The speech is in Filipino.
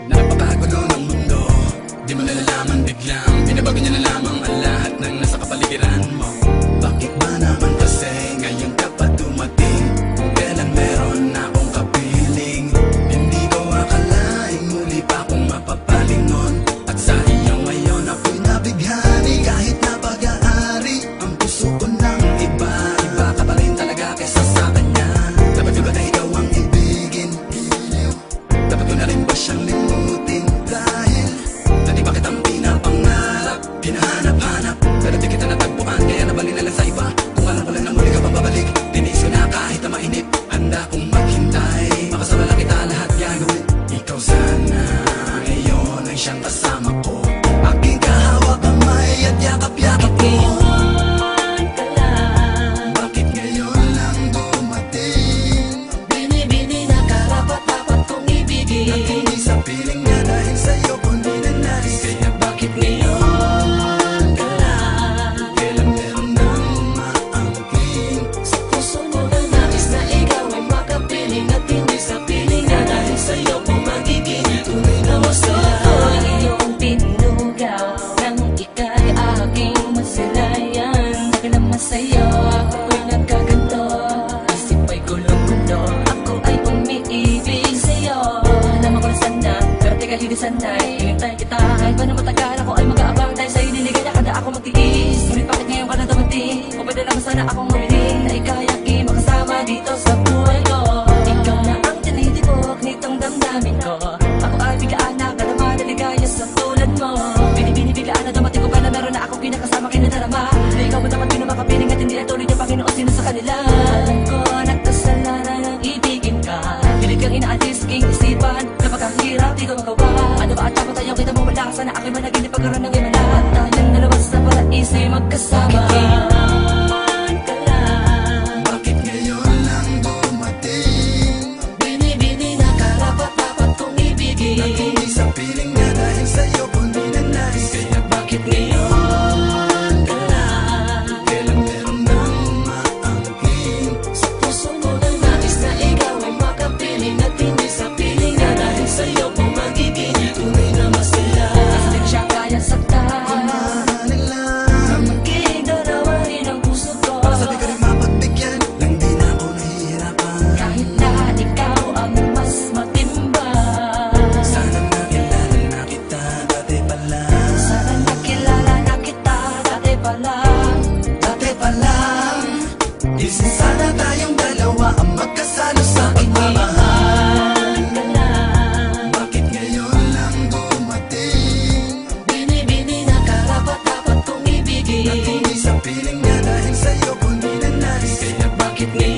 Napakagulo ng mundo, di mo nalalaman biglang binabago niya na lamang ang lahat ng nasa kapaligiran mo. Bakit ba naman kasi ngayon ka pa dumating? Kung kailan meron na akong kapiling, hindi ko akalaing muli pa akong mapapalingon. At sa iyo ngayon ako'y nabighani, kahit na pag-aari ang puso ko ng iba. Iba ka pa rin talaga kesa sa kanya. Dapat ko ba na ikaw ang ibigin? Dapat ko na rin ba siyang limutin? Dahil dati bakit ang pinapangarap, hinahanap-hanap, pero di kita natagpuan, kaya nabalik na lang sa iba. Kung alam ko lang na muli ka pababalik, tinis ko na kahit na mainip. Handa kong maghintay, makasama lang kita lahat gagawin. Ikaw sana ngayon ay siyang kasama ko, aking kahawak kamay at yakap-yakap ko. Bakit ngayon lang dumating? Bini-bini na karapat-dapat kong ibigin. At hindi sa piling niya dahil sa'yo ko ninanais. Kaya bakit ngayon ka lang? Kailan meron nang umaangking? Sa puso mo na nais na ikaw ay makapiling. At hindi sa piling na dahil sa'yo kung magiging tunay na masaya. Ako'y iyong tinugaw nang ika'y aking masilayan. Dahil naman sa'yo ako'y nagkaganto, isip ay gulong-gulo, ako ay umiibig sa'yo. Alam ako na sana, pero teka hindi sanay. Hinintay kita kahit ba na matagal, ako ay mag-aabang dahil sa'yo niligaya ka na ako magtiis. Ngunit bakit ngayon ka na dumating? O pwede naman sana akong humiling na ika'y aking makasama dito sa buhay ko. Ikaw na ang tinitibok nitong damdamin ko. Ako ay biglaan na ka naman naligaya sa tulad mo. Binibiglaan na dumating ko pa na meron na akong kinakasama kinadarama. Na ikaw mo dapat pinumakapiling at hindi ang tuloy niya Panginoon sino sa kanila. Alam ko nagkasalanan ang ibigin ka. Pilit kang inaalis sa aking isipan. Napakahirap di ko magawa. Ano ba at dapat ayaw kita mawala? Sana ako'y managinip pagkaroon ng imala. At tayong nalabas sa paraiso'y magkasama. Ka lang. Bakit ngayon lang dumating? Bini-bini na karapat-dapat kong ibigin. At hindi sa piling niya dahil sa'yo ko ninanais. Kaya bakit ngayon ka lang? Kailan meron nang umaangking? Sa puso mo na nais na ikaw ay makapiling. At hindi sa piling na dahil sa'yo kung magiging tunay na masaya. Kasi di ko siya kaya saktan. Mahalin lang, Magiging dalawa rin ang puso ko. para sabi ka rin mapagbigyan, lang di na ako nahihirapan. Kahit na ikaw ang mas matibay. Sana nakilala na kita dati pa lang. Sana nakilala na kita dati pa lang. Dati pa lang, isip sana tayong dalawa ang magkasalo sa pagmamahal. Ka lang. Bakit ngayon lang dumating? Bini-bini na karapat-dapat kong ibigin. At hindi sa piling niya dahil sa'yo ko ninanais. Kaya bakit ngayon